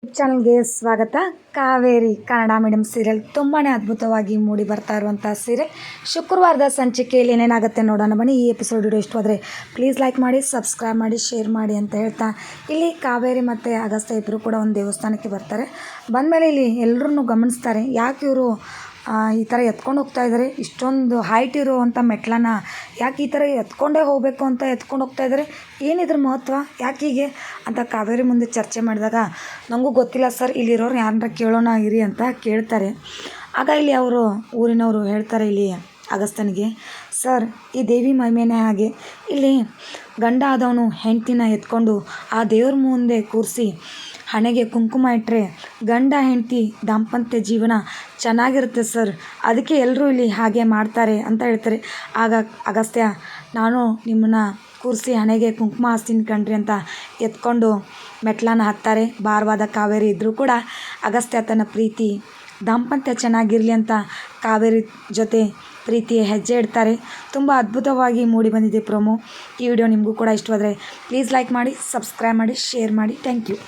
ಚಾನಲ್ಗೆ ಸ್ವಾಗತ. Kaveri Kannada medium serial ತುಂಬಾ ಅದ್ಭುತವಾಗಿ ಮೂಡಿ ಬರ್ತಾ ಇರುವಂಥ ಸೀರಿಯಲ್. ಶುಕ್ರವಾರದ ಸಂಚಿಕೆಯಲ್ಲಿ ಏನೇನಾಗುತ್ತೆ ನೋಡೋಣ ಬನ್ನಿ. ಈ ಎಪಿಸೋಡ್ ವಿಡಿಯೋ ಇಷ್ಟವಾದರೆ ಪ್ಲೀಸ್ ಲೈಕ್ ಮಾಡಿ, ಸಬ್ಸ್ಕ್ರೈಬ್ ಮಾಡಿ, ಶೇರ್ ಮಾಡಿ ಅಂತ ಹೇಳ್ತಾ ಇಲ್ಲಿ ಕಾವೇರಿ ಮತ್ತು ಅಗಸ್ತ್ಯ ಇಬ್ಬರು ಕೂಡ ಒಂದು ದೇವಸ್ಥಾನಕ್ಕೆ ಬರ್ತಾರೆ. ಬಂದಮೇಲೆ ಇಲ್ಲಿ ಎಲ್ಲರೂ ಗಮನಿಸ್ತಾರೆ, ಯಾಕೆ ಇವರು ಈ ಥರ ಎತ್ಕೊಂಡು ಹೋಗ್ತಾ ಇದ್ದಾರೆ, ಇಷ್ಟೊಂದು ಹೈಟ್ ಇರುವಂಥ ಮೆಟ್ಲನ್ನ ಯಾಕೆ ಈ ಥರ ಎತ್ಕೊಂಡೇ ಹೋಗಬೇಕು ಅಂತ ಎತ್ಕೊಂಡು ಹೋಗ್ತಾ ಇದ್ದಾರೆ, ಏನಿದ್ರ ಮಹತ್ವ, ಯಾಕೆ ಹೀಗೆ ಅಂತ ಕಾವೇರಿ ಮುಂದೆ ಚರ್ಚೆ ಮಾಡಿದಾಗ, ನನಗೂ ಗೊತ್ತಿಲ್ಲ ಸರ್, ಇಲ್ಲಿರೋರು ಯಾರನ್ನ ಕೇಳೋಣ ಇರಿ ಅಂತ ಕೇಳ್ತಾರೆ. ಆಗ ಇಲ್ಲಿ ಅವರು ಊರಿನವರು ಹೇಳ್ತಾರೆ ಇಲ್ಲಿ ಅಗಸ್ತ್ಯನಿಗೆ, ಸರ್ ಈ ದೇವಿ ಮಹಿಮೆನೇ ಹಾಗೆ, ಇಲ್ಲಿ ಗಂಡ ಆದವನು ಹೆಂಡ್ತಿನ ಎತ್ಕೊಂಡು ಆ ದೇವ್ರ ಮುಂದೆ ಕೂರಿಸಿ ಹಣೆಗೆ ಕುಂಕುಮ ಇಟ್ಟರೆ ಗಂಡ ಹೆಂಡತಿ ದಾಂಪತ್ಯ ಜೀವನ ಚೆನ್ನಾಗಿರುತ್ತೆ ಸರ್, ಅದಕ್ಕೆ ಎಲ್ಲರೂ ಇಲ್ಲಿ ಹಾಗೆ ಮಾಡ್ತಾರೆ ಅಂತ ಹೇಳ್ತಾರೆ. ಆಗ ಅಗಸ್ತ್ಯ, ನಾನು ನಿಮ್ಮನ್ನು ಕೂರಿಸಿ ಹಣೆಗೆ ಕುಂಕುಮ ಹಾಸ್ತೀನಿ ಕಣ್ರಿ ಅಂತ ಎತ್ಕೊಂಡು ಮೆಟ್ಲನ್ನ ಹತ್ತಾರೆ. ಭಾರವಾದ ಕಾವೇರಿ ಇದ್ದರೂ ಕೂಡ ಅಗಸ್ತ್ಯ ತನ್ನ ಪ್ರೀತಿ ದಾಂಪತ್ಯ ಚೆನ್ನಾಗಿರಲಿ ಅಂತ ಕಾವೇರಿ ಜೊತೆ ಪ್ರೀತಿಯ ಹೆಜ್ಜೆ ಇಡ್ತಾರೆ. ತುಂಬ ಅದ್ಭುತವಾಗಿ ಮೂಡಿ ಬಂದಿದೆ ಪ್ರೊಮೋ. ಈ ವಿಡಿಯೋ ನಿಮಗೂ ಕೂಡ ಇಷ್ಟವಾದರೆ ಪ್ಲೀಸ್ ಲೈಕ್ ಮಾಡಿ, ಸಬ್ಸ್ಕ್ರೈಬ್ ಮಾಡಿ, ಶೇರ್ ಮಾಡಿ. Thank you.